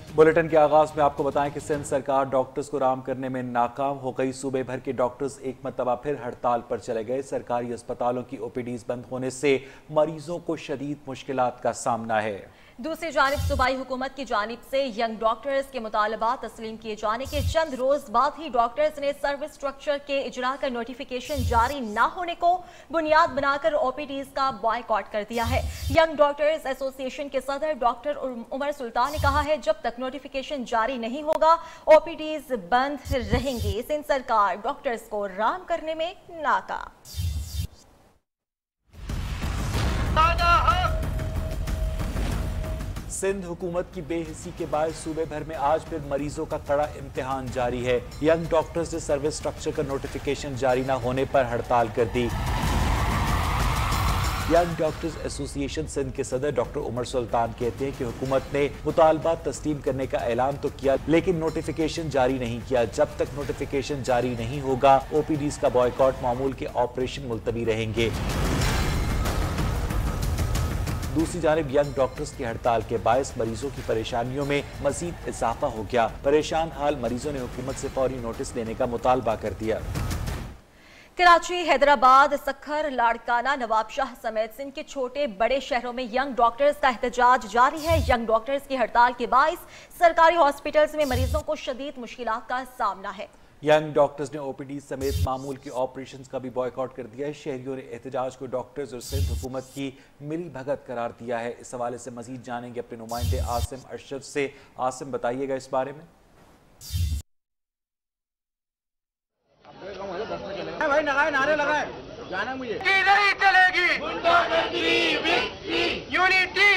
Bulletin के आगाज में आपको बताएं कि सिंध सरकार डॉक्टर्स को आराम करने में नाकाम हो गई। सूबे भर के डॉक्टर्स एक मरतबा फिर हड़ताल पर चले गए। सरकारी अस्पतालों की ओपीडीज बंद होने से मरीजों को शदीद मुश्किलात का सामना है। दूसरी जानिब सूबाई हुकूमत की जानिब से यंग डॉक्टर्स के मुतालबात तस्लीम किए जाने के चंद रोज बाद ही डॉक्टर्स ने सर्विस स्ट्रक्चर के इजरा का नोटिफिकेशन जारी न होने को बुनियाद बनाकर ओपीडीज का बॉयकॉट कर दिया है। यंग डॉक्टर्स एसोसिएशन के सदर डॉक्टर उमर सुल्तान ने कहा है, जब तक नोटिफिकेशन जारी नहीं होगा ओपीडीज बंद रहेंगी। सिंध सरकार डॉक्टर्स को आराम करने में नाकाम। सिंध हुकूमत की बेहिसी के बाद सूबे भर में आज फिर मरीजों का कड़ा इम्तिहान जारी है। यंग डॉक्टर्स ने सर्विस स्ट्रक्चर का नोटिफिकेशन जारी न होने पर हड़ताल कर दी। यंग डॉक्टर्स एसोसिएशन सिंध के सदर डॉक्टर उमर सुल्तान कहते हैं कि हुकूमत ने मुतालबात तस्लीम करने का ऐलान तो किया, लेकिन नोटिफिकेशन जारी नहीं किया। जब तक नोटिफिकेशन जारी नहीं होगा ओपीडीज का बॉयकॉट, मामूल के ऑपरेशन मुलतवी रहेंगे। दूसरी जानिब यंग डॉक्टर्स की हड़ताल के बायस मरीजों की परेशानियों में मजीद इजाफा हो गया। परेशान हाल मरीजों ने हुकूमत से फौरी नोटिस देने का मुतालबा कर दिया। कराची, हैदराबाद, सक्खर, लाड़काना, नवाबशाह समेत सिंध के छोटे बड़े शहरों में यंग डॉक्टर्स का एहतजाज जारी है। यंग डॉक्टर्स की हड़ताल के बायस सरकारी हॉस्पिटल्स में मरीजों को शदीद मुश्किलात का सामना है। यंग डॉक्टर्स ने ओपीडी समेत मामूल के ऑपरेशंस का भी बॉयकॉट कर दिया है। शहरियों ने एहतजाज को डॉक्टर्स और सिंध हुकूमत की मिली भगत करार दिया है। इस हवाले से मजीद जानेंगे अपने नुमाइंदे आसिम अशरफ से। आसिम, बताइएगा इस बारे में। भाई नारे लगाए जाना मुझे नहीं चलेगी यूनिटी।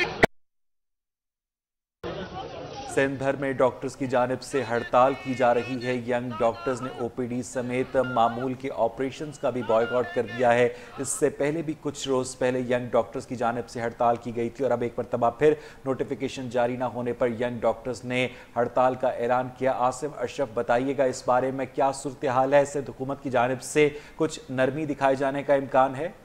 सिंध भर में डॉक्टर्स की जानिब से हड़ताल की जा रही है। यंग डॉक्टर्स ने ओपीडी समेत मामूल के ऑपरेशंस का भी बॉयकॉट कर दिया है। इससे पहले भी कुछ रोज़ पहले यंग डॉक्टर्स की जानिब से हड़ताल की गई थी और अब एक मरतबा फिर नोटिफिकेशन जारी ना होने पर यंग डॉक्टर्स ने हड़ताल का ऐलान किया। आसिम अशरफ, बताइएगा इस बारे में क्या सूरत हाल है? सिंध हुकूमत की जानिब से कुछ नरमी दिखाए जाने का इम्कान है?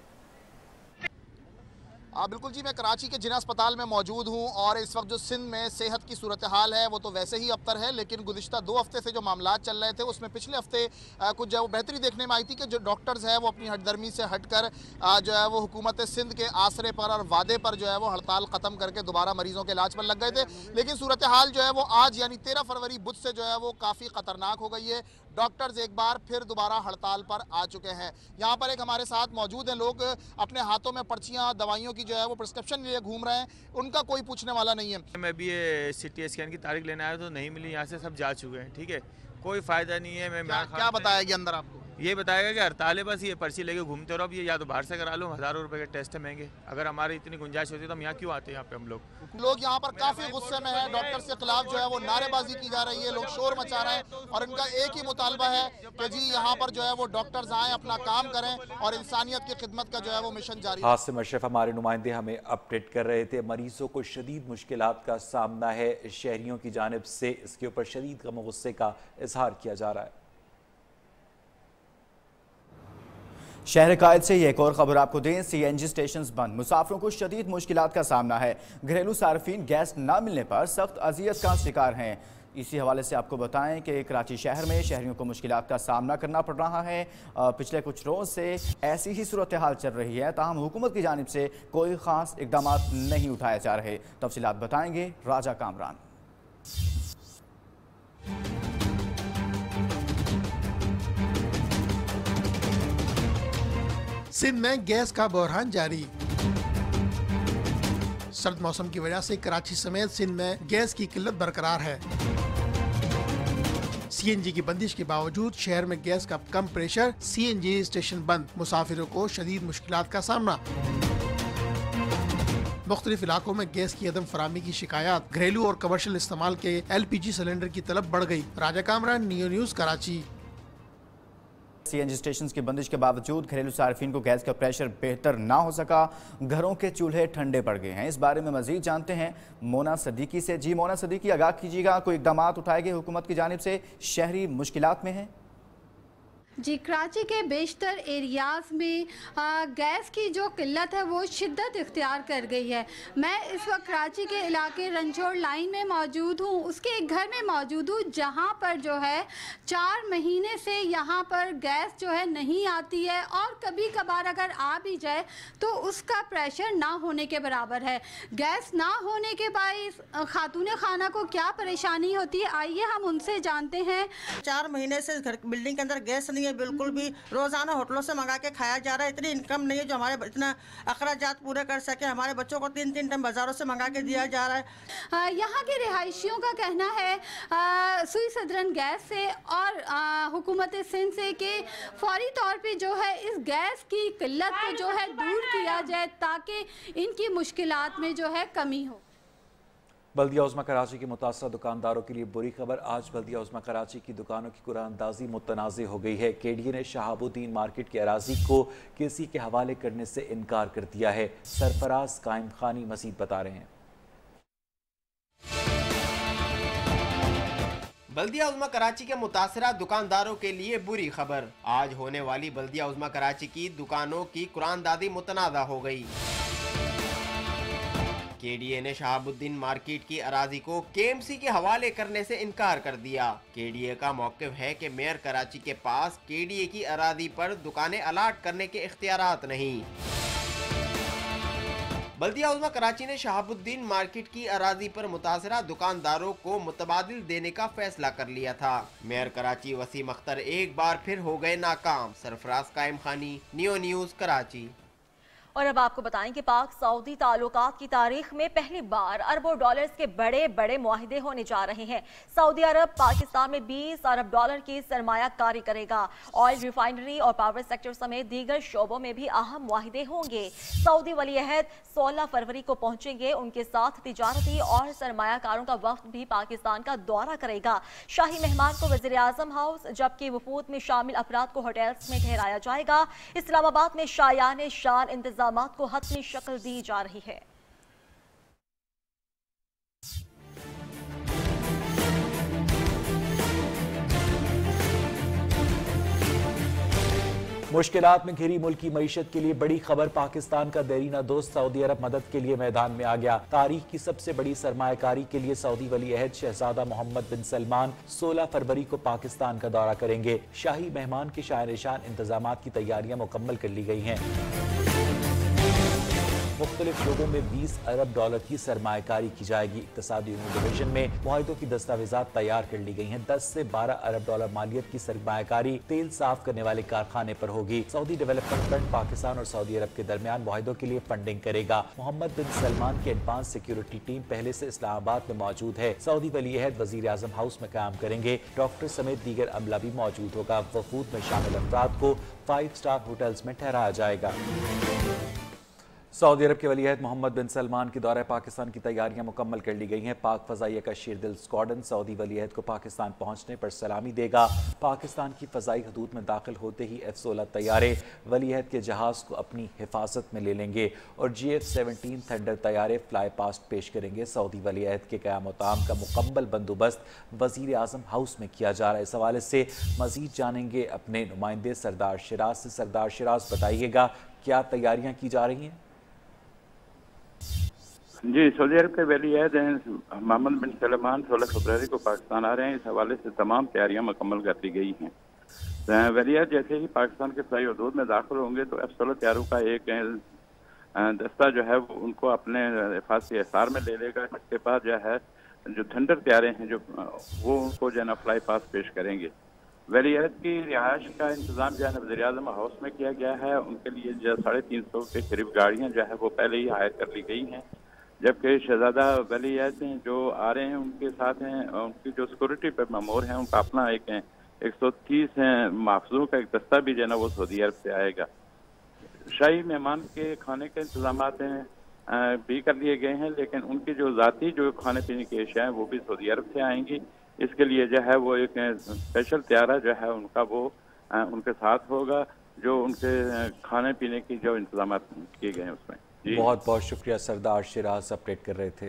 बिल्कुल जी, मैं कराची के जिना अस्पताल में मौजूद हूं और इस वक्त जो सिंध में सेहत की सूरत हाल है वो तो वैसे ही अबतर है, लेकिन गुज़िश्ता 2 हफ्ते से जो मामलात चल रहे थे उसमें पिछले हफ्ते कुछ जो बेहतरी देखने में आई थी कि जो डॉक्टर्स है वो अपनी हटदर्मी से हटकर जो है वो हुकूमत सिंध के आसरे पर और वादे पर जो है वो हड़ताल ख़त्म करके दोबारा मरीज़ों के इलाज पर लग गए थे। लेकिन सूरत हाल जो है वो आज यानी 13 फरवरी बुध से जो है वो काफ़ी ख़तरनाक हो गई है। डॉक्टर्स एक बार फिर दोबारा हड़ताल पर आ चुके हैं। यहाँ पर एक हमारे साथ मौजूद हैं लोग, अपने हाथों में पर्चियाँ दवाइयों की जो है वो प्रिस्क्रिप्शन लिए घूम रहे हैं, उनका कोई पूछने वाला नहीं है। मैं भी ये CT स्कैन की तारीख लेने आया तो नहीं मिली, यहाँ से सब जा चुके हैं। ठीक है, कोई फ़ायदा नहीं है। मैं क्या बताएगी अंदर आपको? ये बताएगा कि हड़ताल है, बस ये पर्ची लेके घूमते रहो। अब ये या तो बाहर से करा लो, हज़ारों रुपए के टेस्ट महंगे। अगर हमारी इतनी गुंजाइश होती तो हम यहाँ क्यों आते हैं? यहाँ पे हम लोग यहाँ पर काफ़ी गुस्से में है। डॉक्टर के खिलाफ जो है वो नारेबाजी की जा रही है, लोग शोर मचा रहे हैं और इनका एक ही मुतालबा है कि जी यहाँ पर जो है वो डॉक्टर्स आएँ, अपना काम करें और इंसानियत की खिदमत का जो है वो मिशन जारी। आसिम अशरफ हमारे नुमाइंदे हमें अपडेट कर रहे थे। मरीजों को शदीद मुश्किलात का सामना है शहरियों की जानिब से, इसके ऊपर शदीद गम गुस्से का इजहार किया जा रहा है। शहर कायद से ये एक और खबर आपको दें, CNG स्टेशन बंद, मुसाफिरों को शदीद मुश्किलात का सामना है। घरेलू सार्फिन गैस न मिलने पर सख्त अजियत का शिकार हैं। इसी हवाले से आपको बताएं कि कराची शहर में शहरियों को मुश्किलात का सामना करना पड़ रहा है। पिछले कुछ रोज़ से ऐसी ही सूरत हाल चल रही है, ताहम हुकूमत की जानिब से कोई ख़ास इक़दाम नहीं उठाए जा रहे। तफसीलात बताएंगे राजा कामरान। सिंध में गैस का बहरान जारी। सर्द मौसम की वजह से कराची समेत सिंध में गैस की किल्लत बरकरार है। CNG की बंदिश के बावजूद शहर में गैस का कम प्रेशर, CNG स्टेशन बंद, मुसाफिरों को शदीद मुश्किलात का सामना। मुख्तलिफ इलाकों में गैस की अदम फराहमी की शिकायत, घरेलू और कमर्शियल इस्तेमाल के LPG सिलेंडर की तलब बढ़ गई। Raja Kamran, neo news, Karachi. CNG station की बंदिश के बावजूद घरेलू सार्फिन को गैस का प्रेशर बेहतर ना हो सका, घरों के चूल्हे ठंडे पड़ गए हैं। इस बारे में मजीद जानते हैं मोना सदीकी से। जी मोना सदीकी, आगाह कीजिएगा, कोई इकदाम उठाए गए हुकूमत की जानिब से? शहरी मुश्किलात में है? जी, कराची के बेशतर एरियाज़ में गैस की जो किल्लत है वो शिद्दत इख्तियार कर गई है। मैं इस वक्त कराची के इलाके रंचोड़ लाइन में मौजूद हूँ, उसके एक घर में मौजूद हूँ जहाँ पर जो है 4 महीने से यहाँ पर गैस जो है नहीं आती है, और कभी कभार अगर आ भी जाए तो उसका प्रेशर ना होने के बराबर है। गैस ना होने के बाइस खातून खाना को क्या परेशानी होती है, आइए हम उनसे जानते हैं। 4 महीने से घर बिल्डिंग के अंदर गैस नहीं है बिल्कुल भी। रोजाना होटलों से मंगा के खाया जा रहा है। इतनी इनकम नहीं है जो हमारे इतना अखराजात पूरे कर सके। हमारे बच्चों को 3-3 टाइम बाजारों से मंगा के दिया जा रहा है। यहाँ के रिहायशियों का कहना है सुई सदरन गैस से और हुकूमत सिंध से कि फौरी तौर पे जो है इस गैस की किल्लत को जो है दूर किया जाए ताकि इनकी मुश्किलात में जो है कमी हो। बल्दिया उज़्मा कराची के मुतासरा दुकानदारों के लिए बुरी खबर। आज बल्दिया उज़्मा कराची की दुकानों की कुरानंदाजी मुतनाज़ हो गई है। केडीए ने शहाबुद्दीन मार्केट के अराजी को केसी के हवाले करने से इनकार कर दिया है। सरफराज कायम खानी मजीद बता रहे हैं। बल्दिया उज़्मा कराची के मुतासरा दुकानदारों के लिए बुरी खबर। आज होने वाली बल्दिया उज़्मा कराची की दुकानों की कुरानदाजी मुतनाज़ा हो गई। केडीए ने शहाबुद्दीन मार्केट की अराजी को केएमसी के हवाले करने से इनकार कर दिया। केडीए का मौक़िफ़ है कि मेयर कराची के पास केडीए की अराजी पर दुकानें अलाट करने के इख्तियारात नहीं। बल्दिया उज़्मा कराची ने शहाबुद्दीन मार्केट की अराजी पर मुतासरा दुकानदारों को मुतबादिल देने का फैसला कर लिया था। मेयर कराची वसीम अख्तर एक बार फिर हो गए नाकाम। सरफराज कायम खानी, नियो न्यूज़ कराची। और अब आपको बताएं कि पाक सऊदी ताल्लुकात की तारीख में पहली बार अरबों डॉलर्स के बड़े बड़े मुआहिदे होने जा रहे हैं। सऊदी अरब पाकिस्तान में 20 अरब डॉलर की सरमायाकारी करेगा। ऑयल रिफाइनरी और पावर सेक्टर समेत दीगर शोबों में भी अहम मुआहिदे होंगे। सऊदी वली अहद 16 फरवरी को पहुंचेंगे। उनके साथ तिजारती और सरमायाकारों का वफ्द भी पाकिस्तान का दौरा करेगा। शाही मेहमान को वज़ीर आज़म हाउस जबकि वफूद में शामिल अफराद को होटल्स में ठहराया जाएगा। इस्लामाबाद में शायान शान इंतजाम को हतमी शक्ल दी जा रही है। मुश्किलात में घिरी मुल्क की मईशत के लिए बड़ी खबर। पाकिस्तान का देरीना दोस्त सऊदी अरब मदद के लिए मैदान में आ गया। तारीख की सबसे बड़ी सरमायाकारी के लिए सऊदी वली अहद शहजादा मोहम्मद बिन सलमान 16 फरवरी को पाकिस्तान का दौरा करेंगे। शाही मेहमान के शान इंतजाम की तैयारियां मुकम्मल कर ली गई हैं। मुख्तलिफ शोबों में 20 अरब डॉलर की सरमायाकारी की जाएगी। इक्तिसादी डिवीजन में मुआहिदों की दस्तावेजात तैयार कर ली गई हैं। 10 से 12 अरब डॉलर मालियत की सरमायाकारी तेल साफ करने वाले कारखाने पर होगी। सऊदी डेवलपमेंट फंड पाकिस्तान और सऊदी अरब के दरमियान मुआहिदों के लिए फंडिंग करेगा। मोहम्मद बिन सलमान की एडवांस सिक्योरिटी टीम पहले से इस्लामाबाद में मौजूद है। सऊदी वली अहद वज़ीर आज़म हाउस में काम करेंगे। डॉक्टर समेत दीगर अमला भी मौजूद होगा। वफूद में शामिल अफराद को 5 स्टार होटल्स में ठहराया जाएगा। सऊदी अरब के वली अहद मोहम्मद बिन सलमान के दौरे पाकिस्तान की तैयारियां मुकम्मल कर ली गई हैं। पाक फ़ज़ाइया का शीरदिल स्क्वाड्रन सऊदी वली अहद को पाकिस्तान पहुंचने पर सलामी देगा। पाकिस्तान की फ़ज़ाई हदूद में दाखिल होते ही F-16 तैयारे वली अहद के जहाज़ को अपनी हिफाजत में ले लेंगे और GF-17 थंडर तैयारे फ्लाई पास्ट पेश करेंगे। सऊदी वली अहद के क़याम ताम का मुकम्मल बंदोबस्त वज़ीर आज़म हाउस में किया जा रहा है। इस हवाले से मज़ीद जानेंगे अपने नुमाइंदे सरदार शिराज से। सरदार शिराज, बताइएगा क्या तैयारियाँ की जा रही हैं? जी, सऊदी अरब के वली अहद मोहम्मद बिन सलमान 16 फरवरी को पाकिस्तान आ रहे हैं। इस हवाले से तमाम तैयारियां मुकम्मल कर दी गई हैं। वली अहद जैसे ही पाकिस्तान के फ़ज़ाई हदूद में दाखिल होंगे तो F-16 तैयारों का एक दस्ता जो है वो उनको अपने हिफाजती हिसार में ले लेगा। इसके बाद जो है जो थंडर तैयारे हैं जो वो उनको जो है ना फ्लाई पास पेश करेंगे। वली अहद की रिहाइश का इंतजाम जो है ना वज़ीर आज़म हाउस में किया गया है। उनके लिए जो 350 के करीब गाड़ियाँ जो है वो पहले ही हायर कर ली गई हैं। जबकि शहजादा वली अहद जो आ रहे हैं उनके साथ हैं, उनकी जो सिक्योरिटी पर मामूर हैं उनका अपना एक 130 महफूजों का एक दस्ता भी जो है ना वो सऊदी अरब से आएगा। शाही मेहमान के खाने के इंतजाम भी कर लिए गए हैं, लेकिन उनकी जो ज़ाती जो खाने पीने की अशिया हैं वो भी सऊदी अरब से आएंगी। इसके लिए जो है वो एक स्पेशल तैयारा जो है उनका वो उनके साथ होगा जो उनके खाने पीने की जो इंतजाम किए गए हैं उसमें। बहुत बहुत शुक्रिया सरदार शिराज, अपडेट कर रहे थे।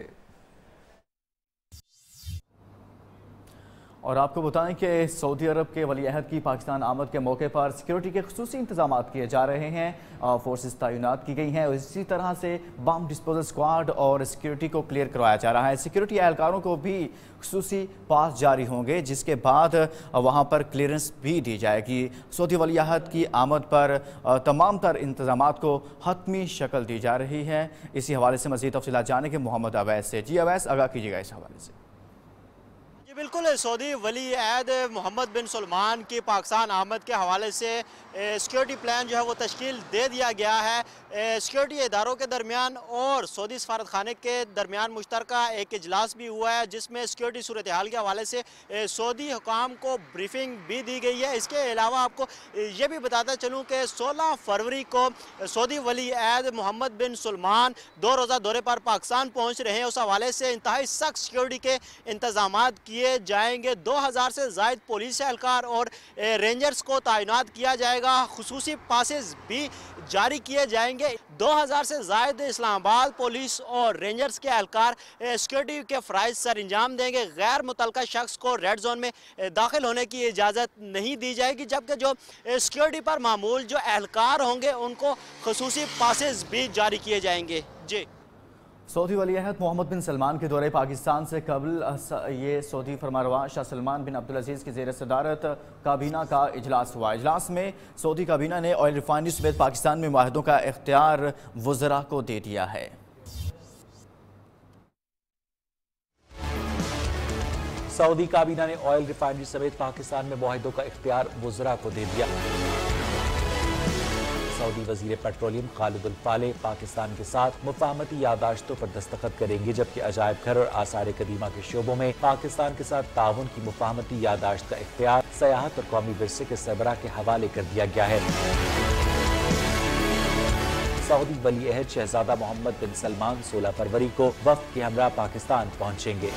और आपको बताएं कि सऊदी अरब के वली अहद की पाकिस्तान आमद के मौके पर सिक्योरिटी के खुसूसी इंतजाम किए जा रहे हैं। फोर्सेस तैनात की गई हैं और इसी तरह से बम डिस्पोजल स्क्वाड और सिक्योरिटी को क्लियर करवाया जा रहा है। सिक्योरिटी एहलकारों को भी खुसूसी पास जारी होंगे, जिसके बाद वहां पर क्लियरेंस भी दी जाएगी। सऊदी वली अहद की आमद पर तमाम तर इंतजामात को हतमी शक्ल दी जा रही है। इसी हवाले से मज़ीद तफसीलात जाने के मोहम्मद अवैस से। जी अवैस, आगाह कीजिएगा इस हवाले से। बिल्कुल, सऊदी वली अहद मोहम्मद बिन सलमान की पाकिस्तान आमद के हवाले से सिक्योरिटी प्लान जो है वो तश्कील दे दिया गया है। सिक्योरिटी इदारों के दरमियान और सऊदी सफारत खाने के दरमियान मुश्तरका एक इजलास भी हुआ है, जिसमें सिक्योरिटी सूरत हाल के हवाले से सऊदी हुकाम को ब्रीफिंग भी दी गई है। इसके अलावा आपको ये भी बताता चलूँ कि 16 फरवरी को सऊदी वली अहद मोहम्मद बिन सलमान 2 रोज़ा दौरे पर पाकिस्तान पहुँच रहे हैं। उस हवाले से इंतहाई सख्त सिक्योरिटी के इंतजाम किए जाएंगे। 2000 से ज़ायद पुलिस एहलकार और रेंजर्स को तैनात किया जाएगा। खुसूसी पासेस भी जारी किए जाएंगे। 2000 से ज़ायद इस्लामाबाद पुलिस और रेंजर्स के एहलकार सिक्योरिटी के फ़राइज़ सर अंजाम देंगे। गैर मुतल्लका शख्स को रेड जोन में दाखिल होने की इजाज़त नहीं दी जाएगी, जबकि जो सिक्योरिटी पर मामूल जो एहलकार होंगे उनको खुसूसी पासेस भी जारी किए जाएंगे। जी, सऊदी वली अहद मोहम्मद बिन सलमान के दौरे पाकिस्तान से कबल ये सऊदी फरमारवा शाह सलमान बिन अब्दुल अजीज़ की ज़ेर सदारत काबीना का इजलास हुआ। इजलास में सऊदी काबीना ने ऑयल रिफाइनरी समेत पाकिस्तान में माहिदों का इख्तियार वज़रा को दे दिया है। सऊदी काबीना ने ऑयल रिफाइनरी समेत पाकिस्तान में माहिदों का इख्तियार वज़रा को दे दिया। सऊदी वजीर पेट्रोलियम खालिद अल फालेह पाकिस्तान के साथ मुफाहमती यादाश्तों पर दस्तखत करेंगे, जबकि अजायब घर और आसार कदीमा के शोबों में पाकिस्तान के साथ ताउन की मुफाहमती यादाश्त का इख्तियार सयाहत और कौमी विरसे के सरबराह के हवाले कर दिया गया है। सऊदी वली अहद शहजादा मोहम्मद बिन सलमान 16 फरवरी को वफ्द के हमरा पाकिस्तान पहुंचेंगे।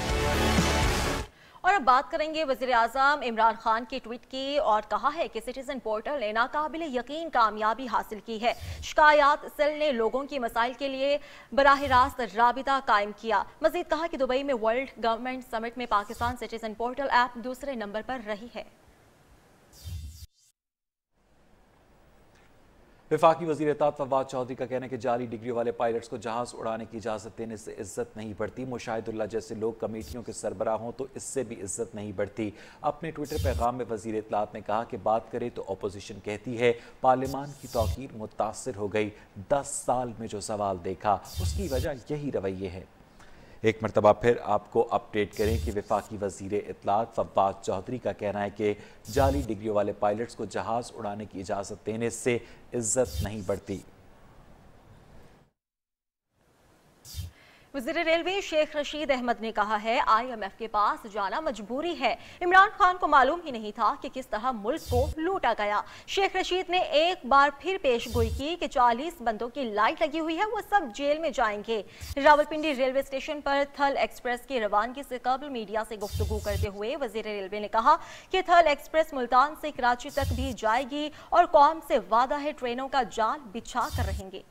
और अब बात करेंगे वज़ीर आज़म इमरान खान के ट्वीट की, और कहा है कि सिटीजन पोर्टल ने नाकाबिल यकीन कामयाबी हासिल की है। शिकायत सेल ने लोगों की मसाइल के लिए बराह रास्त राबिता कायम किया। मजीद कहा कि दुबई में वर्ल्ड गवर्नमेंट समिट में पाकिस्तान सिटीजन पोर्टल ऐप दूसरे नंबर पर रही है। वफाकी वज़ीर इत्तेफाक फवाद चौधरी का कहना है कि जाली डिग्री वाले पायलट्स को जहाज उड़ाने की इजाज़त देने से इज्जत नहीं बढ़ती। मुशाहिदुल्लाह जैसे लोग कमेटियों के सरबराह हों तो इससे भी इज्जत नहीं बढ़ती। अपने ट्विटर पैगाम में वज़ीर इत्तलात ने कहा कि बात करें तो अपोजिशन कहती है पार्लियामान की तौकीर मुतासिर हो गई। 10 साल में जो सवाल देखा उसकी वजह यही रवैये है। एक मरतबा फिर आपको अपडेट करें कि वफाकी वज़ीर इत्तलात फवाद चौधरी का कहना है कि जाली डिग्रियों वाले पायलट्स को जहाज़ उड़ाने की इजाज़त देने से इज्जत नहीं बढ़ती। वज़ीर रेलवे शेख रशीद अहमद ने कहा है IMF के पास जाना मजबूरी है। इमरान खान को मालूम ही नहीं था कि किस तरह मुल्क को लूटा गया। शेख रशीद ने एक बार फिर पेशगोई की कि 40 बंदों की लाइट लगी हुई है, वो सब जेल में जाएंगे। रावलपिंडी रेलवे स्टेशन पर थल एक्सप्रेस की रवानगी से कबल मीडिया से गुफ्तगू करते हुए वज़ीर रेलवे ने कहा कि थल एक्सप्रेस मुल्तान से कराची तक भी जाएगी और कौम से वादा है ट्रेनों का जाल बिछा कर रहेंगे।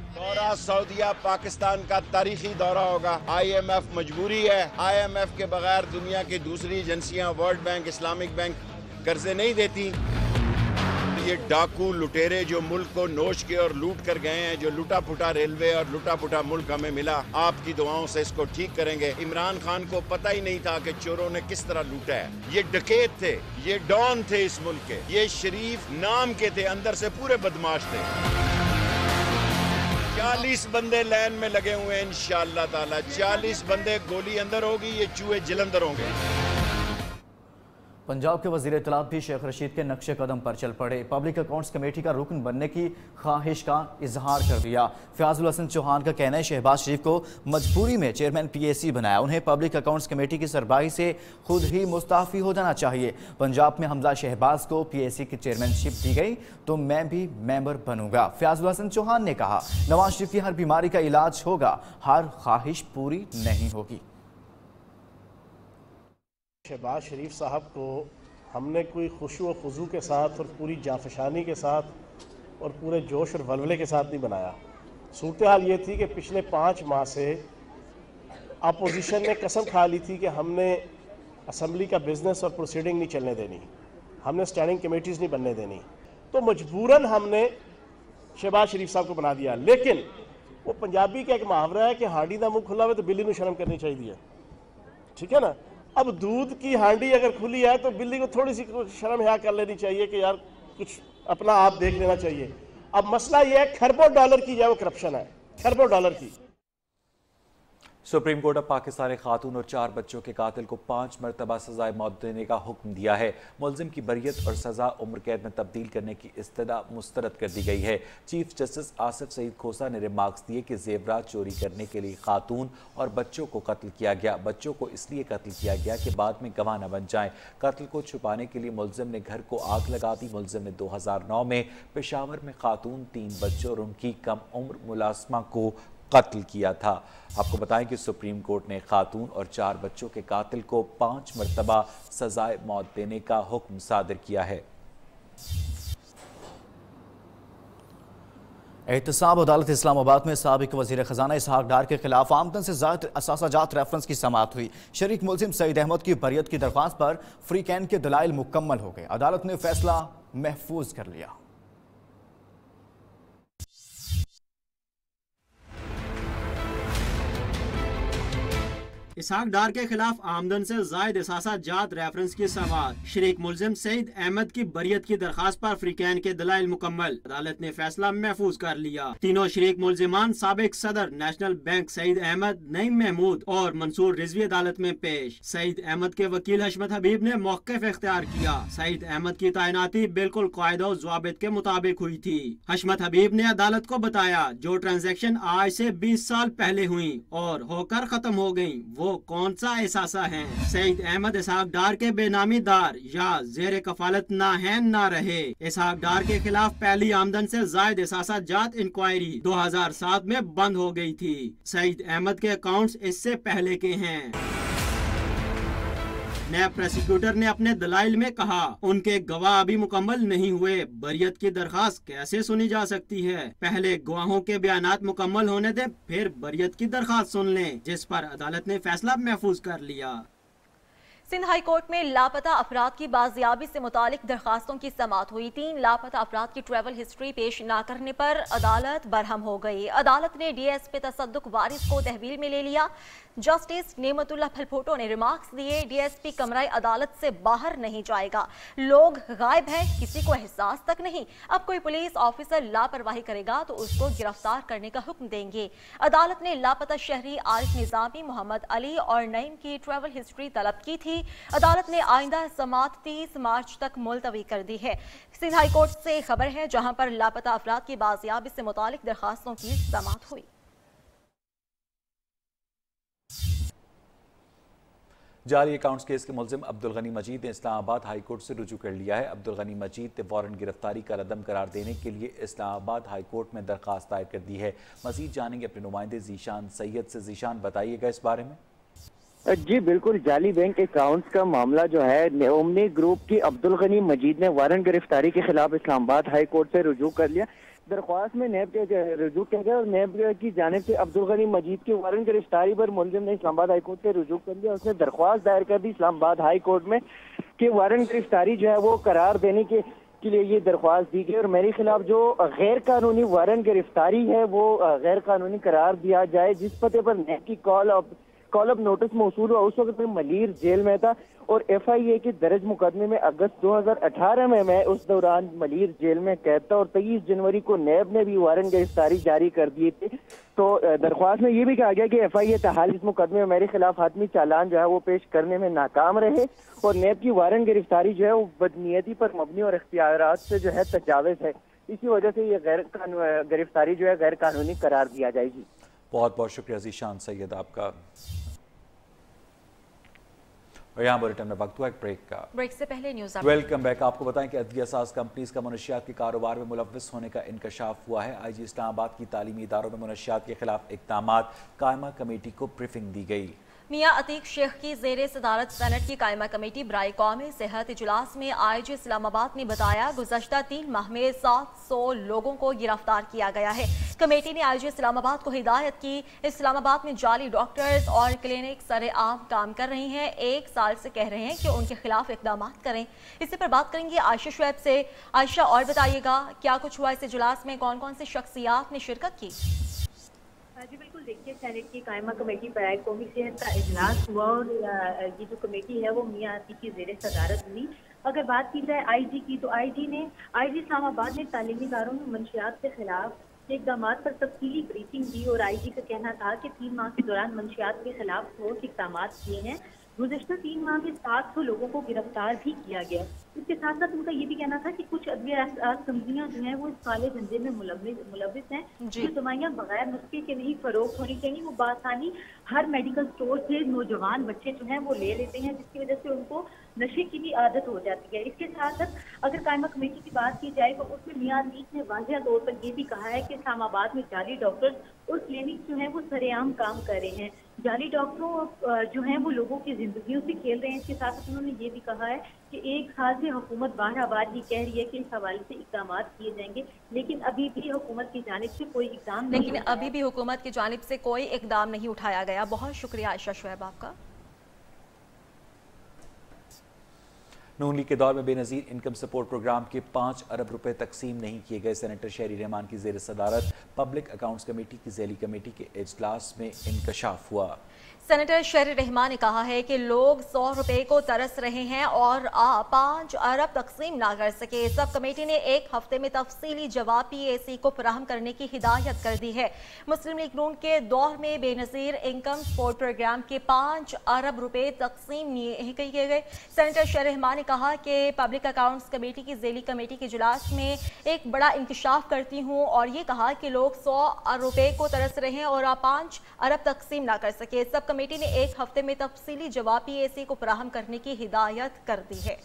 दौरा सऊदीया पाकिस्तान का तारीखी दौरा होगा। IMF मजबूरी है। IMF के बगैर दुनिया की दूसरी एजेंसियां वर्ल्ड बैंक, इस्लामिक बैंक कर्जे नहीं देती। ये डाकू लुटेरे जो मुल्क को नोच के और लूट कर गए हैं, जो लूटा फुटा रेलवे और लूटा फुटा मुल्क हमें मिला, आपकी दुआओं से इसको ठीक करेंगे। इमरान खान को पता ही नहीं था कि चोरों ने किस तरह लूटा है। ये डकैत थे, ये डॉन थे इस मुल्क के, ये शरीफ नाम के थे, अंदर से पूरे बदमाश थे। 40 बंदे लाइन में लगे हुए हैं इंशाअल्लाह ताला। 40 बंदे गोली अंदर होगी, ये चूहे जलंधर होंगे। पंजाब के वज़ीर इत्तलात भी शेख रशीद के नक्शे कदम पर चल पड़े। पब्लिक अकाउंट्स कमेटी का रुकन बनने की ख्वाहिश का इजहार कर दिया। फयाजुल हसन चौहान का कहना है शहबाज शरीफ को मजबूरी में चेयरमैन PAC बनाया, उन्हें पब्लिक अकाउंट्स कमेटी की सरबराही से खुद ही मुस्ताफ़ी हो जाना चाहिए। पंजाब में हमजा शहबाज को PAC की चेयरमैनशिप दी गई तो मैं भी मेंबर बनूंगा। फयाजुल हसन चौहान ने कहा नवाज शरीफ की हर बीमारी का इलाज होगा, हर ख्वाहिश पूरी नहीं होगी। शहबाज शरीफ साहब को हमने कोई खुशू व खुजू के साथ और पूरी जाफशानी के साथ और पूरे जोश और वलवले के साथ नहीं बनाया। सूरत हाल ये थी कि पिछले 5 माह से अपोजिशन ने कसम खा ली थी कि हमने असम्बली का बिजनेस और प्रोसीडिंग नहीं चलने देनी, हमने स्टैंडिंग कमेटीज़ नहीं बनने देनी, तो मजबूरन हमने शहबाज शरीफ साहब को बना दिया। लेकिन वो पंजाबी का एक मुहावरा है कि हांडी का मुंह खुला हुआ तो बिल्ली को शर्म करनी चाहिए, ठीक है ना। अब दूध की हांडी अगर खुली है तो बिल्ली को थोड़ी सी शर्म हया कर लेनी चाहिए कि यार कुछ अपना आप देख लेना चाहिए। अब मसला यह है खरबों डॉलर की जो करप्शन है, खरबों डॉलर की। सुप्रीम कोर्ट अब पाकिस्तानी खातून और 4 बच्चों के कातिल को 5 मरतबा सजाए मौत देने का हुक्म दिया है। मुलजिम की बरियत और सजा उम्र कैद में तब्दील करने की इस्तदा मुस्तरद कर दी गई है। चीफ जस्टिस आसिफ सईद खोसा ने रिमार्क्स दिए कि जेवरात चोरी करने के लिए खातून और बच्चों को कत्ल किया गया। बच्चों को इसलिए कत्ल किया गया कि बाद में गवाह न बन जाएं। कत्ल को छुपाने के लिए मुलजिम ने घर को आग लगा दी। मुलजिम ने 2009 में पेशावर में खातून, 3 बच्चों और उनकी कम उम्र मुलाजमा को कत्ल किया था। आपको बताएं कि सुप्रीम कोर्ट ने खातून और 4 बच्चों के कातिल को 5 मरतबा सजाए मौत देने का हुक्म सादिर किया है। एहतसाब अदालत इस्लामाबाद में साबिक वजीर खजाना इसहाक डार के खिलाफ आमदन से ज़ायद असासाजात रेफरेंस की समाअत हुई। शरीक मुलजिम सईद अहमद की बरियत की दरख्वास्त पर फ्री कैन के दलाइल मुकम्मल हो गए। अदालत ने फैसला महफूज कर लिया। इसहाक डार के खिलाफ आमदन से जायद असासा जात रेफरेंस की समाअत। शरीक मुलजिम सईद अहमद की बरियत की दरखास्त पर फ्री कैन के दलाइल मुकम्मल। अदालत ने फैसला महफूज कर लिया। तीनों शरीक मुलजिमान साबिक सदर नेशनल बैंक सईद अहमद, नईम महमूद और मंसूर रिजवी अदालत में पेश। सईद अहमद के वकील हशमत हबीब ने मौक़िफ़ इख्तियार किया। सईद अहमद की तैनाती बिल्कुल कायदा और ज़वाबित के मुताबिक हुई थी। हशमत हबीब ने अदालत को बताया जो ट्रांजैक्शन आज से 20 साल पहले हुई और होकर खत्म हो गयी वो कौन सा एहसासा है। सईद अहमद इसहाक डार के बेनामी दार या जेर कफालत ना है ना रहे। इसहाक डार के खिलाफ पहली आमदन से जायद एहसासा जात इंक्वायरी 2007 में बंद हो गई थी। सईद अहमद के अकाउंट्स इससे पहले के हैं। नैब प्रोसिक्यूटर ने अपने दलाइल में कहा उनके गवाह अभी मुकम्मल नहीं हुए। बरियत की दरखास्त कैसे सुनी जा सकती है? पहले गवाहों के बयानात मुकम्मल होने दें, फिर बरियत की दरखास्त सुन लें, जिस पर अदालत ने फैसला महफूज कर लिया। सिंध हाई कोर्ट में लापता अफराद की बाजियाबी से मुतालिक दरखास्तों की समाअत हुई। 3 लापता अफराद की ट्रैवल हिस्ट्री पेश न करने पर अदालत बरहम हो गई। अदालत ने डीएसपी तसद्दुक वारिस को तहवील में ले लिया। जस्टिस नेमतुल्लाह फलफोटो ने रिमार्क्स दिए, डीएसपी कमराए अदालत से बाहर नहीं जाएगा। लोग गायब हैं, किसी को एहसास तक नहीं। अब कोई पुलिस ऑफिसर लापरवाही करेगा तो उसको गिरफ्तार करने का हुक्म देंगे। अदालत ने लापता शहरी आरिफ निजामी, मोहम्मद अली और नईम की ट्रैवल हिस्ट्री तलब की थी। अदालत ने आइंदा समाअत 30 मार्च तक मुलतवी कर दी है। सिंध हाई कोर्ट से खबर है जहां पर लापता अफराद की बाजियाबी से मुतालिक दरखास्तों की समाअत हुई। जाली अकाउंट्स केस के मुलजिम अब्दुल गनी मजीद ने इस्लामाबाद हाई कोर्ट से रुजू कर लिया है। अब्दुल गनी मजीद ने वारंट गिरफ्तारी का रदम करार देने के लिए इस्लामाबाद हाई कोर्ट में दरखास्त दायर कर दी है। मजीद जानेंगे अपने नुमाइंदे जीशान सैयद से। जीशान, बताइएगा इस बारे में। जी बिल्कुल, जाली बैंक अकाउंट्स का मामला जो है ओमनी ग्रुप की अब्दुल गनी मजीद ने वारंट गिरफ्तारी के खिलाफ इस्लामाबाद हाई कोर्ट से रुजू कर लिया। दरख्वास्त में नैब के रुजू किया गया और नैब की जानिब से अब्दुल गनी मजीद की वारंट गिरफ्तारी पर मुलजिम ने इस्लामाबाद हाई कोर्ट से रुजू कर लिया। उसने दरख्वास्त दायर कर दी इस्लामाबाद हाई कोर्ट में कि वारंट गिरफ्तारी जो है वो करार देने के लिए ये दरख्वास्त दी गई और मेरे खिलाफ जो गैर कानूनी वारंट गिरफ्तारी है वो गैर कानूनी करार दिया जाए। जिस पते पर नैब की कॉल अप नोटिस मौसूल हुआ उस वक्त में मलीर जेल में था और FIA के दर्ज मुकदमे में अगस्त 2018 में मैं उस दौरान मलीर जेल में कैद था और 23 जनवरी को नैब ने भी वारंट गिरफ्तारी जारी कर दिए थे। तो दरख्वास्त में ये भी कहा गया कि FIA ताहाल इस मुकदमे में मेरे खिलाफ हातमी चालान जो है वो पेश करने में नाकाम रहे और नैब की वारंट गिरफ्तारी जो है वो बदनीयती पर मबनी और इख्तियारात से जो है तजाविज़ है। इसी वजह से ये गिरफ्तारी जो है गैर कानूनी करार दिया जाएगी। बहुत बहुत शुक्रिया जीशान सैयद आपका। और यहाँ बुलेटिन में वक्त हुआ एक ब्रेक का। ब्रेक से पहले न्यूज़ वेलकम बैक। आपको बताएं कि अदविया साज कंपनीज का मुनशियात के कारोबार में मुलव्विस होने का इंकशाफ हुआ है। IG इस्लामाबाद की तालीमी इदारों में मुनशियात के खिलाफ इक़दामात कायमा कमेटी को ब्रीफिंग दी गई। मियां अतीक शेख की ज़ेरे सदारत सेनेट की कायमा कमेटी बराए कौमी सेहत इजलास में IG इस्लामाबाद ने बताया गुज़श्ता 3 माह में 700 लोगों को गिरफ्तार किया गया है। कमेटी ने IG इस्लामाबाद को हिदायत की इस्लामाबाद में जाली डॉक्टर्स और क्लिनिक सरेआम काम कर रही हैं, 1 साल से कह रहे हैं कि उनके खिलाफ इकदाम करें। इसी पर बात करेंगे आयशा शुएब से। आयशा, और बताइएगा क्या कुछ हुआ इस इजलास में, कौन कौन से शख्सियात ने शिरकत की? जी बिल्कुल, देखिए सेनेट की कायमा कमेटी बराए कौमी सेहत का इजलास हुआ और ये जो कमेटी है वो मियां अतीक की ज़ेरे सदारत हुई। अगर बात की जाए IG की, तो IG इस्लामाबाद ने तालीमी इदारों में मंशियात के खिलाफ इक़दाम पर तफसीली ब्रीफिंग दी और IG का कहना था कि 3 माह के दौरान मंशियात के खिलाफ ठोस इक़दाम किए हैं। गुज़श्ता 3 माह में 700 लोगों को गिरफ्तार भी किया गया। इसके साथ साथ उनका ये भी कहना था कि कुछ अदविया कंपनियां जो हैं वो इस काले धंधे में मुलव्विस हैं। जो दवाइयाँ बगैर नुस्खे के नहीं फरोख्त होनी चाहिए, वो बासानी हर मेडिकल स्टोर से नौजवान बच्चे जो हैं वो ले लेते हैं, जिसकी वजह से उनको नशे की भी आदत हो जाती है। इसके साथ साथ अगर कायमा कमेटी की बात की जाए तो उसमें मियां अतीक ने वाज़ेह तौर पर ये भी कहा है कि इस्लामाबाद में जाली डॉक्टर्स और क्लिनिक जो हैं वो सरेआम काम कर रहे हैं। जाली डॉक्टरों जो हैं वो लोगों की जिंदगियों से खेल रहे हैं। इसके साथ साथ उन्होंने ये भी कहा है कि 1 साल से हुकूमत बार ये कह रही है कि इस हवाले से इक़दाम किए जाएंगे, लेकिन अभी भी हुकूमत की जानिब से कोई इक़दाम नहीं उठाया गया। बहुत शुक्रिया आयशा शुएब आपका। नून लीग के दौर में बेनज़ीर इनकम सपोर्ट प्रोग्राम के 5 अरब रुपए तकसीम नहीं किए गए। सेनेटर शहरी रहमान की ज़ेर सदारत पब्लिक अकाउंट्स कमेटी की ज़ैली कमेटी के इजलास में इंकशाफ हुआ। सेनेटर शहरी रहमान ने कहा है कि लोग 100 रुपए को तरस रहे हैं और 5 अरब तकसीम ना कर सके। सब कमेटी ने 1 हफ्ते में तफसीली जवाब PAC को फराहम करने की हिदायत कर दी है। मुस्लिम लीग नून के दौर में बेनज़ीर इनकम सपोर्ट प्रोग्राम के 5 अरब रुपए तकसीम नहीं किए गए। सेनेटर शहरी रहमान ने कहा कि पब्लिक अकाउंट्स कमेटी की ज़ैली कमेटी के इजलास में एक बड़ा इंकशाफ करती हूँ और ये कहा कि लोग 100 रुपए को तरस रहे हैं और 5 अरब तकसीम ना कर सके। सब कमेटी ने 1 हफ्ते में तफसीली जवाब PAC को फराहम करने की हिदायत कर दी है।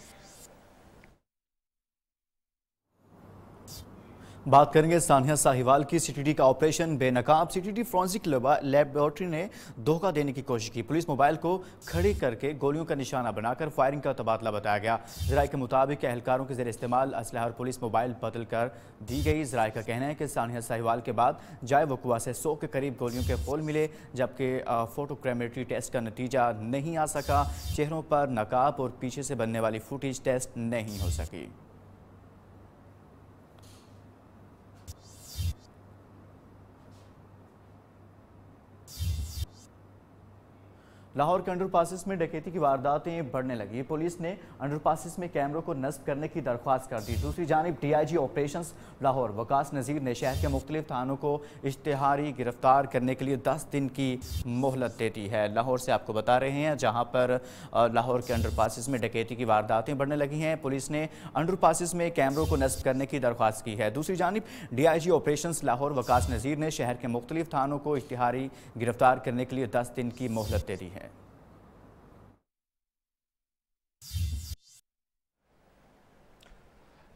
बात करेंगे सानिया साहिवाल की। CTD का ऑपरेशन बेनकाब। CTD फोरेंसिक लेबोरेटरी ने धोखा देने की कोशिश की। पुलिस मोबाइल को खड़ी करके गोलियों का निशाना बनाकर फायरिंग का तबादला बताया गया। ज़राए के मुताबिक एहलकारों के ज़ेर इस्तेमाल असलहा और पुलिस मोबाइल बदल कर दी गई। ज़राए का कहना है कि सानिया साहिवाल के बाद जाए वकुआ से 100 के करीब गोलियों के खोल मिले, जबकि फोटोक्रोमेट्री टेस्ट का नतीजा नहीं आ सका। चेहरों पर नकाब और पीछे से बनने वाली फुटेज टेस्ट नहीं हो सकी। लाहौर के अंडरपासिस में डकैती की वारदातें बढ़ने लगी। पुलिस ने अंडरपासिस में कैमरों को नस्ब करने की दरख्वास्त कर दी। दूसरी जानिब DIG ऑपरेशंस लाहौर वकास नज़ीर ने शहर के मुख्तलिफ थानों को इश्तिहारी गिरफ्तार करने के लिए 10 दिन की मोहलत दे दी है। लाहौर से आपको बता रहे हैं जहां पर लाहौर के अंडरपासिस में डकैती की वारदातें बढ़ने लगी हैं। पुलिस ने अंडरपासिस में कैमरों को नस्ब करने की दरख्वास्त की है। दूसरी जानिब DIG ऑपरेशंस लाहौर वकास नज़ीर ने शहर के मुख्तलिफ थानों को इश्तिहारी गिरफ्तार करने के लिए 10 दिन की मोहलत दे दी है।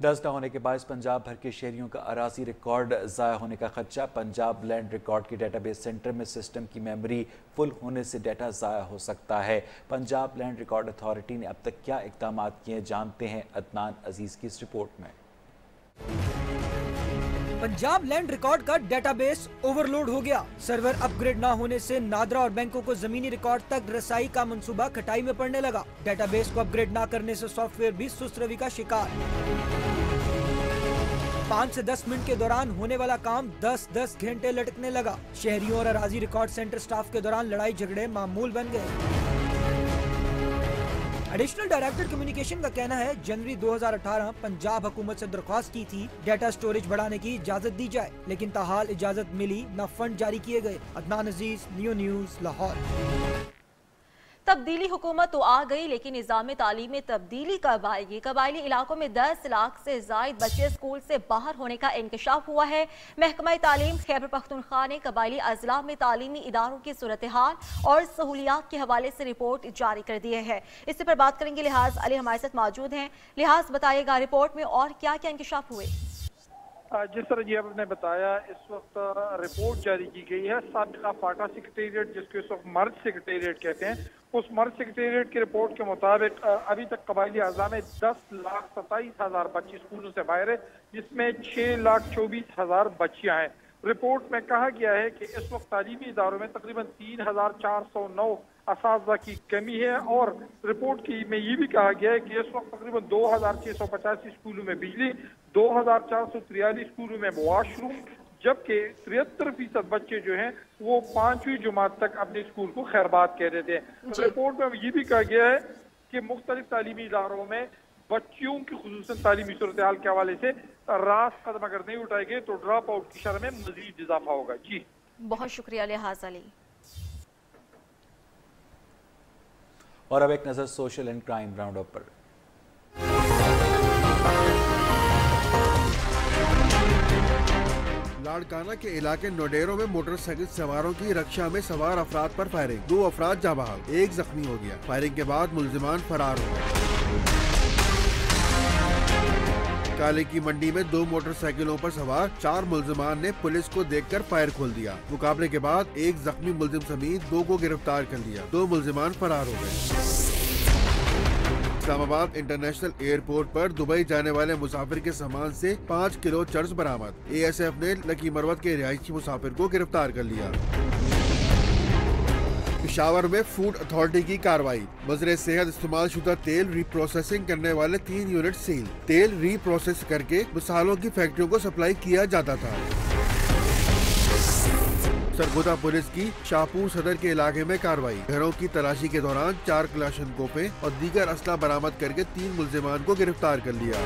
दस्त न होने के बायस पंजाब भर के शहरियों का अराजी रिकॉर्ड ज़ाया होने का खदशा। पंजाब लैंड रिकॉर्ड के डेटाबेस सेंटर में सिस्टम की मेमोरी फुल होने से डाटा ज़ाया हो सकता है। पंजाब लैंड रिकॉर्ड अथॉरिटी ने अब तक क्या इक़दाम किए, जानते हैं अदनान अजीज़ की इस रिपोर्ट में। पंजाब लैंड रिकॉर्ड का डेटाबेस ओवरलोड हो गया। सर्वर अपग्रेड ना होने से नादरा और बैंकों को जमीनी रिकॉर्ड तक रसाई का मंसूबा खटाई में पड़ने लगा। डेटाबेस को अपग्रेड ना करने से सॉफ्टवेयर भी सुस्त रवि का शिकार। 5 से 10 मिनट के दौरान होने वाला काम 10-10 घंटे लटकने लगा। शहरियों और अराजी रिकॉर्ड सेंटर स्टाफ के दौरान लड़ाई झगड़े मामूल बन गए। एडिशनल डायरेक्टर कम्युनिकेशन का कहना है जनवरी 2018 पंजाब हुकूमत से दरख्वास्त की थी डाटा स्टोरेज बढ़ाने की इजाजत दी जाए, लेकिन ताहाल इजाजत मिली न फंड जारी किए गए। अदनान अजीज, न्यू न्यूज़, लाहौर। तब्दीली हुकूमत तो आ गई, लेकिन निज़ाम तालीम में तब्दीली कब आएगी? कबायली इलाकों में 10 लाख से जायद बच्चे स्कूल से बाहर होने का इंकशाफ हुआ है। महकमा तालीम खैबर पख्तूनख्वा ने कबायली अजला में तालीमी इदारों की सूरत हाल और सहूलियात के हवाले से रिपोर्ट जारी कर दी है। इससे पर बात करेंगे। लिहाज अली हमारे साथ मौजूद हैं। लिहाज, बताइएगा रिपोर्ट में और क्या क्या इंकशाफ हुए? जिस तरह जी आपने बताया, इस वक्त रिपोर्ट जारी की गई है। साबिका फाटा सेक्रेटेरिएट, जिसको इस वक्त मर्ज सेक्रेटेरिएट कहते हैं, उस मर्ज सेक्रेटेरिएट की रिपोर्ट के मुताबिक अभी तक कबायली अज़ला में 10,27,000 बच्चे स्कूलों से बाहर है, जिसमें 6,24,000 बच्चियां हैं। रिपोर्ट में कहा गया है कि इस वक्त तालीमी इदारों में तकरीबन 3,409 असातिज़ा की कमी है और रिपोर्ट में ये भी कहा गया है कि इस वक्त तकरीबन 2,685 स्कूलों में बिजली, 2,443 स्कूलों में वॉशरूम, जबकि 73% बच्चे जो हैं वो 5वीं जमात तक अपने स्कूल को खैरबाद कह देते हैं। रिपोर्ट में ये भी कहा गया है कि मुख्तलिफ तालीमी इदारों में बच्चियों की खुसूसन तालीमी सूरत हाल के हवाले से रास कदम अगर नहीं उठाए गए तो ड्रॉप आउट की शरह में मजीद इजाफा होगा। जी बहुत शुक्रिया लिहाज अली। और अब एक नजर social and crime round up पर। लाड़काना के इलाके नोडेरो में मोटरसाइकिल सवारों की रक्षा में सवार अफराद पर फायरिंग, 2 अफराद जाँ बहक, 1 जख्मी हो गया। फायरिंग के बाद मुल्जिमान फरार हो गए। काले की मंडी में 2 मोटरसाइकिलों पर सवार 4 मुल्जिमान ने पुलिस को देखकर फायर खोल दिया। मुकाबले के बाद 1 जख्मी मुल्जिम समेत 2 को गिरफ्तार कर लिया। 2 मुल्जिमान फरार हो गए। इस्लामाबाद इंटरनेशनल एयरपोर्ट पर दुबई जाने वाले मुसाफिर के सामान से 5 किलो चर्स बरामद। ASF ने लकी मरवत के रिहायशी मुसाफिर को गिरफ्तार कर लिया। पेशावर में फूड अथॉरिटी की कार्रवाई, मजरे सेहत इस्तेमाल शुदा तेल रीप्रोसेसिंग करने वाले 3 यूनिट सील। तेल रीप्रोसेस करके मसालों की फैक्ट्रियों को सप्लाई किया जाता था। सरगोदा पुलिस की शाहपुर सदर के इलाके में कार्रवाई, घरों की तलाशी के दौरान 4 क्लाशनकोफें और दीगर असला बरामद करके 3 मुल्जिमान को गिरफ्तार कर लिया।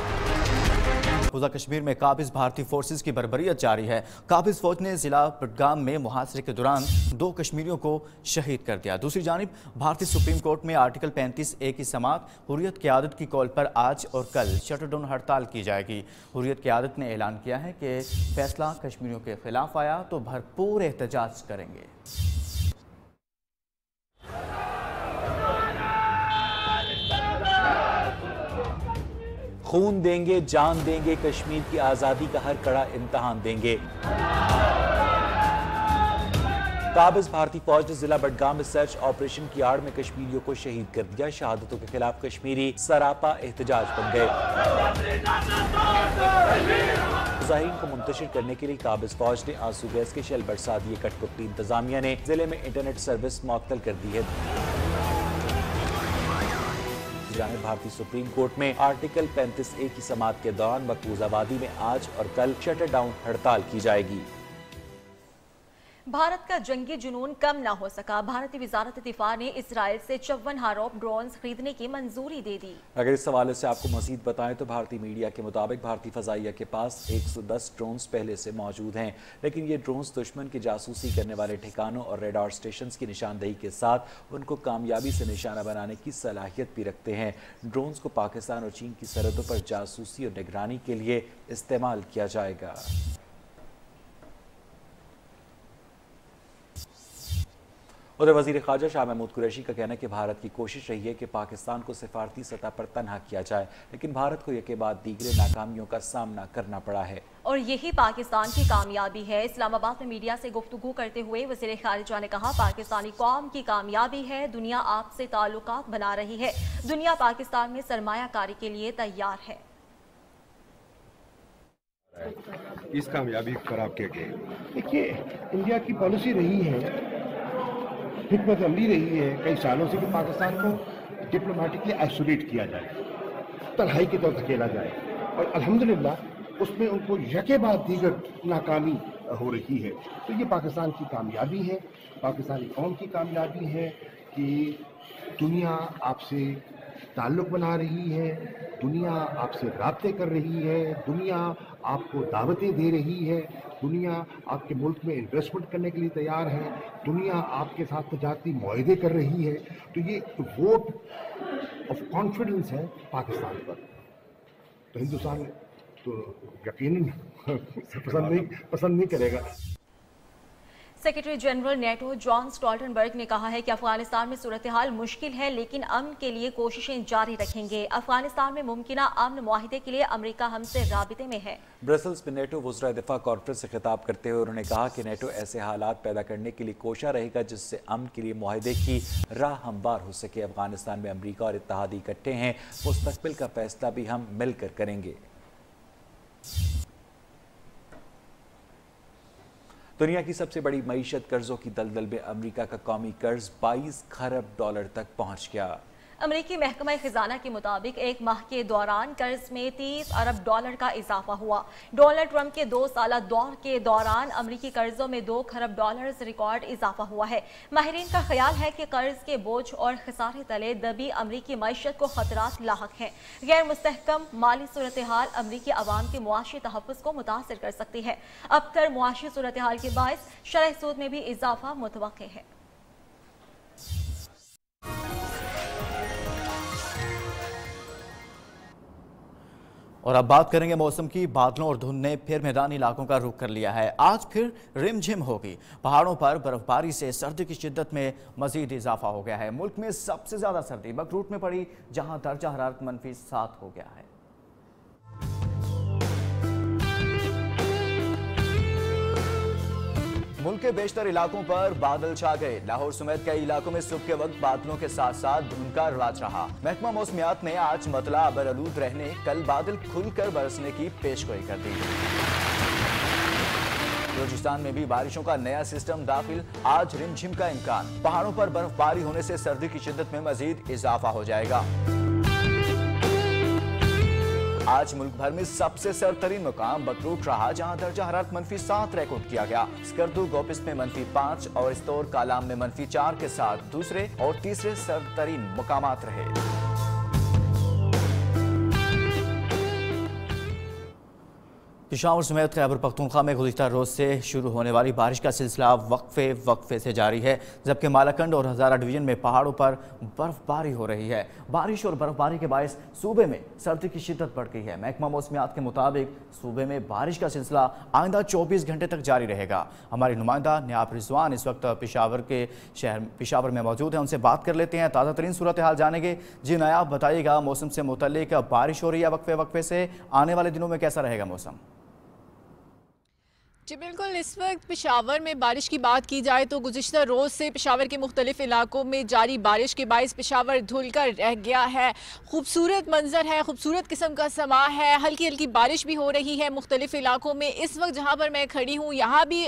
मकबूजा कश्मीर में काबिज भारतीय फोर्सेज की बर्बरियत जारी है। काबिज फौज ने जिला बडगाम में मुहासरे के दौरान 2 कश्मीरियों को शहीद कर दिया। दूसरी जानिब भारतीय सुप्रीम कोर्ट में आर्टिकल 35A की समाअत हुर्रियत क़यादत की कॉल पर आज और कल शटरडाउन हड़ताल की जाएगी। हुर्रियत क़यादत ने ऐलान किया है कि फैसला कश्मीरियों के खिलाफ आया तो भरपूर एहतजाज करेंगे। खून देंगे, जान देंगे, कश्मीर की आजादी का हर कड़ा इम्तहान देंगे। काबिज भारतीय फौज ने जिला बडगाम में सर्च ऑपरेशन की आड़ में कश्मीरियों को शहीद कर दिया। शहादतों के खिलाफ कश्मीरी सरापा एहतजाज बन गए। मुजाहिरीन को मुंतशिर करने के लिए काबिज फौज ने आंसू गैस के शेल बरसा दिए। कठपुतली इंतजामिया ने जिले में इंटरनेट सर्विस मुअत्तल कर दी है। भारतीय सुप्रीम कोर्ट में आर्टिकल 35A की समाअत के दौरान मकबूजा वादी में आज और कल शटर डाउन हड़ताल की जाएगी। भारत का जंगी जुनून कम न हो सका। भारतीय वजारत दिफा ने इजराइल से 54 हारोप ड्रोन्स खरीदने की मंजूरी दे दी। अगर इस हवाले से आपको मजीद बताएं तो भारतीय मीडिया के मुताबिक भारतीय फजाइया के पास 110 ड्रोन्स पहले से मौजूद हैं, लेकिन ये ड्रोन्स दुश्मन की जासूसी करने वाले ठिकानों और रेडार स्टेशन की निशानदेही के साथ उनको कामयाबी से निशाना बनाने की सलाहियत भी रखते हैं। ड्रोन्स को पाकिस्तान और चीन की सरहदों पर जासूसी और निगरानी के लिए इस्तेमाल किया जाएगा। उधर वजीर ख़ारजा शाह महमूद कुरैशी का कहना है कि भारत की कोशिश रही है कि पाकिस्तान को सिफारती सतह पर तनहा किया जाए, लेकिन भारत को एक के बाद दीगरे नाकामियों का सामना करना पड़ा है और यही पाकिस्तान की कामयाबी है। इस्लामाबाद में मीडिया से गुफ्तगू करते हुए वज़ीर ख़ारिजा ने कहा, पाकिस्तानी कौम की कामयाबी है, दुनिया आपसे ताल्लुकात बना रही है, दुनिया पाकिस्तान में सरमायाकारी के लिए तैयार है। इस कामयाबी पर आप क्या कहें? देखिए, इंडिया की पॉलिसी रही है, हिकमत अमली रही है कई सालों से कि पाकिस्तान को डिप्लोमेटिकली आइसोलेट किया जाए, तन्हाई की तरफ धकेला जाए, और अल्हम्दुलिल्लाह उसमें उनको यके बाद दीगर नाकामी हो रही है। तो ये पाकिस्तान की कामयाबी है, पाकिस्तानी कौम की कामयाबी है कि दुनिया आपसे ताल्लुक बना रही है, दुनिया आपसे राब्ते कर रही है, दुनिया आपको दावतें दे रही है, दुनिया आपके मुल्क में इन्वेस्टमेंट करने के लिए तैयार है, दुनिया आपके साथ तजारती मुआहदे कर रही है। तो ये वोट ऑफ कॉन्फिडेंस है पाकिस्तान पर। तो हिंदुस्तान तो यकीनन पसंद नहीं करेगा। Secretary general NATO John Stoltenberg ने कहा है कि अफगानिस्तान में सूरत हाल मुश्किल है, लेकिन अमन के लिए कोशिशें जारी रखेंगे। अफगानिस्तान में मुमकिना अमन मुआहिदे के लिए अमेरिका हमसे राबिते में है। ब्रसल्स में नेटो वज़रा दिफा कॉन्फ्रेंस से खिताब करते हुए उन्होंने कहा कि नेटो ऐसे हालात पैदा करने के लिए कोशा रहेगा जिससे अमन के लिए मुआहिदे की राह हमवार हो सके। अफगानिस्तान में अमेरिका और इत्तेहादी इकट्ठे हैं, मुस्तकबिल का फैसला भी हम मिलकर करेंगे। दुनिया की सबसे बड़ी मईशत कर्जों की दलदल में अमेरिका का कौमी कर्ज 22 खरब डॉलर तक पहुंच गया। अमेरिकी महकमा खजाना के मुताबिक एक माह के दौरान कर्ज में 30 अरब डॉलर का इजाफा हुआ। डोनाल्ड ट्रंप के 2 साला दौर के दौरान अमेरिकी कर्जों में 2 खरब डॉलर रिकॉर्ड इजाफा हुआ है। माहिरीन का ख्याल है कि कर्ज के बोझ और खसारे तले दबी अमेरिकी मईशत को खतरात लाहक हैं। गैर मुस्तहकम माली सूरत हाल अमेरिकी अवाम के मुआशी तहफ़्फ़ुज़ को मुतासर कर सकती है। अब तर मुआशी सूरत हाल के बायस शरह सूद में भी इजाफा मुतवक्के है। और अब बात करेंगे मौसम की। बादलों और धुंध ने फिर मैदानी इलाकों का रुख कर लिया है। आज फिर रिमझिम होगी। पहाड़ों पर बर्फबारी से सर्दी की शिद्दत में मजीद इजाफा हो गया है। मुल्क में सबसे ज्यादा सर्दी बकरूट में पड़ी, जहां दर्जा हरारत -7 हो गया है। मुल्क के बेशतर इलाकों पर बादल छा गए। लाहौर समेत कई इलाकों में सुबह के वक्त बादलों के साथ साथ धुंध का रिवाज रहा। महकमा मौसमियात ने आज मतला अबरआलूद रहने, कल बादल खुलकर बरसने की पेशगोई कर दी। बलूचिस्तान में भी बारिशों का नया सिस्टम दाखिल, आज रिमझिम का इम्कान। पहाड़ों पर बर्फबारी होने से सर्दी की शिद्दत में मजीद इजाफा हो जाएगा। आज मुल्क भर में सबसे सर्दतरीन मुकाम बकरूट रहा, जहां दर्जा हरारत -7 रिकॉर्ड किया गया। स्कर्दू गोपिस में -5 और इस्तोर कालाम में -4 के साथ दूसरे और तीसरे सर्दतरीन मुकामात रहे। पेशावर समेत खैबर पख्तूनख्वा में गुज़िश्ता रोज से शुरू होने वाली बारिश का सिलसिला वक्फे से जारी है, जबकि मालाकंड और हज़ारा डिवीजन में पहाड़ों पर बर्फबारी हो रही है। बारिश और बर्फबारी के बायस सूबे में सर्दी की शिद्दत बढ़ गई है। महकमा मौसमियात के मुताबिक सूबे में बारिश का सिलसिला आइंदा 24 घंटे तक जारी रहेगा। हमारी नुमाइंदा नियाब रिजवान इस वक्त पेशावर में मौजूद है, उनसे बात कर लेते हैं, ताज़ा तरीन सूरत हाल जानेंगे। जी नायाब, बताइएगा मौसम से मुतल्लिक, बारिश हो रही है वक्फे से, आने वाले दिनों में कैसा रहेगा मौसम? जी बिल्कुल, इस वक्त पेशावर में बारिश की बात की जाए तो गुज़िश्ता रोज़ से पेशावर के मुख्तलिफ इलाकों में जारी बारिश के बायस पेशावर धुलकर रह गया है। खूबसूरत मंजर है, खूबसूरत किस्म का समा है, हल्की हल्की बारिश भी हो रही है मुख्तलिफ इलाकों में। इस वक्त जहाँ पर मैं खड़ी हूँ यहाँ भी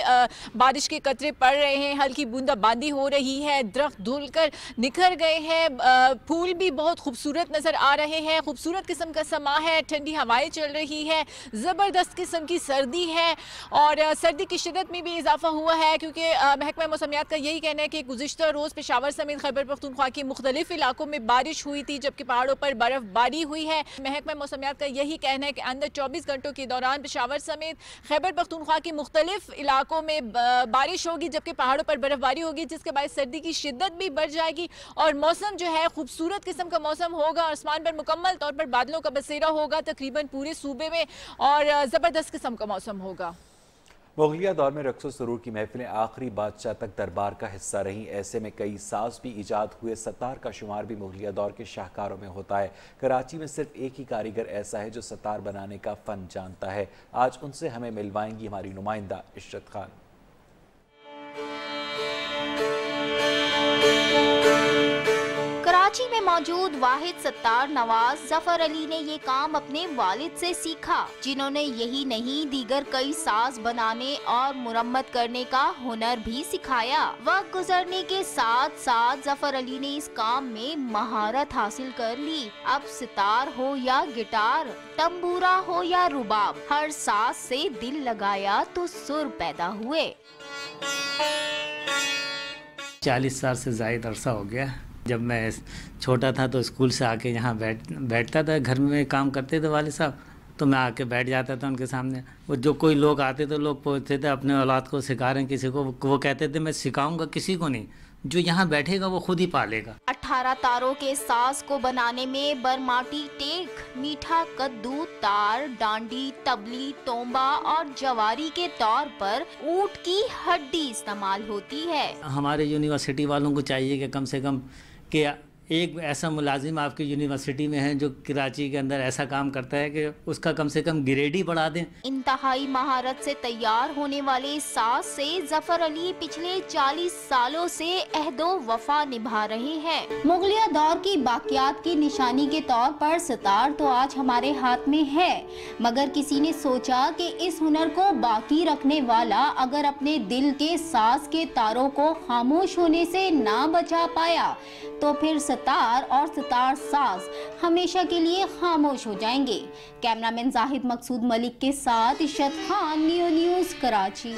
बारिश के कतरे पड़ रहे हैं, हल्की बूंदाबांदी हो रही है, दरख्त धुलकर निखर गए हैं, फूल भी बहुत खूबसूरत नज़र आ रहे हैं। खूबसूरत किस्म का समा है, ठंडी हवाएँ चल रही है, ज़बरदस्त किस्म की सर्दी है और सर्दी की शिद्दत में भी इजाफा हुआ है, क्योंकि महकमा मौसमियात का यही कहना है कि गुज़िश्ता रोज़ पेशावर समेत खैबर पख्तूनख्वा के मुख्तलिफ इलाकों में बारिश हुई थी, जबकि पहाड़ों पर बर्फबारी हुई है। महकमा मौसमियात का यही कहना है कि अंदर 24 घंटों के दौरान पेशावर समेत खैबर पख्तूनख्वा के मुख्तलिफ इलाकों में बारिश होगी, जबकि पहाड़ों पर बर्फबारी होगी, जिसके बाद सर्दी की शिद्दत भी बढ़ जाएगी और मौसम जो है खूबसूरत किस्म का मौसम होगा। आसमान पर मुकम्मल तौर पर बादलों का बसेरा होगा तकरीबन पूरे सूबे में और ज़बरदस्त किस्म का मौसम होगा। मुगलिया दौर में रक्स सुरूर की महफिलें आखिरी बादशाह तक दरबार का हिस्सा रहीं। ऐसे में कई साज भी ईजाद हुए। सतार का शुमार भी मुगलिया दौर के शाहकारों में होता है। कराची में सिर्फ एक ही कारीगर ऐसा है जो सतार बनाने का फ़न जानता है। आज उनसे हमें मिलवाएंगी हमारी नुमाइंदा इशरत खान। कराची में मौजूद वाहिद सत्तार नवाज जफर अली ने ये काम अपने वालिद से सीखा, जिन्होंने यही नहीं दीगर कई साज बनाने और मुरम्मत करने का हुनर भी सिखाया। वक्त गुजरने के साथ साथ जफर अली ने इस काम में महारत हासिल कर ली। अब सितार हो या गिटार, तंबूरा हो या रुबाब, हर साज से दिल लगाया तो सुर पैदा हुए। 40 साल से ज़ायद अरसा हो गया जब मैं छोटा था तो स्कूल से आके यहाँ बैठता था, घर में काम करते थे वाले साहब, तो मैं आके बैठ जाता था उनके सामने। वो जो कोई लोग आते थे, लोग पूछते थे अपने औलाद को सिखा रहे हैं किसी को, वो कहते थे मैं सिखाऊंगा किसी को नहीं, जो यहाँ बैठेगा वो खुद ही पालेगा। 18 तारों के साज को बनाने में बरमाटी, टेक, मीठा कद्दू, तार, डांडी, तबली, तोंबा और जवारी के तौर पर ऊंट की हड्डी इस्तेमाल होती है। हमारे यूनिवर्सिटी वालों को चाहिए कि कम से कम कि एक ऐसा मुलाजिम आपकी यूनिवर्सिटी में है जो कराची के अंदर ऐसा काम करता है कि उसका कम से कम ग्रेड ही बढ़ा दें। इंतहाई महारत से तैयार होने वाले साज से जफर अली पिछले 40 सालों से अहदो वफा निभा रहे हैं। मुगलिया दौर की बाकियात की निशानी के तौर पर सितार तो आज हमारे हाथ में है, मगर किसी ने सोचा कि इस हुनर को बाकी रखने वाला अगर अपने दिल के साज के तारों को खामोश होने से ना बचा पाया तो फिर सितार और सितार साज हमेशा के लिए खामोश हो जाएंगे। कैमरामैन जाहिद मकसूद मलिक के साथ इशरत खान, नियो न्यूज़, कराची।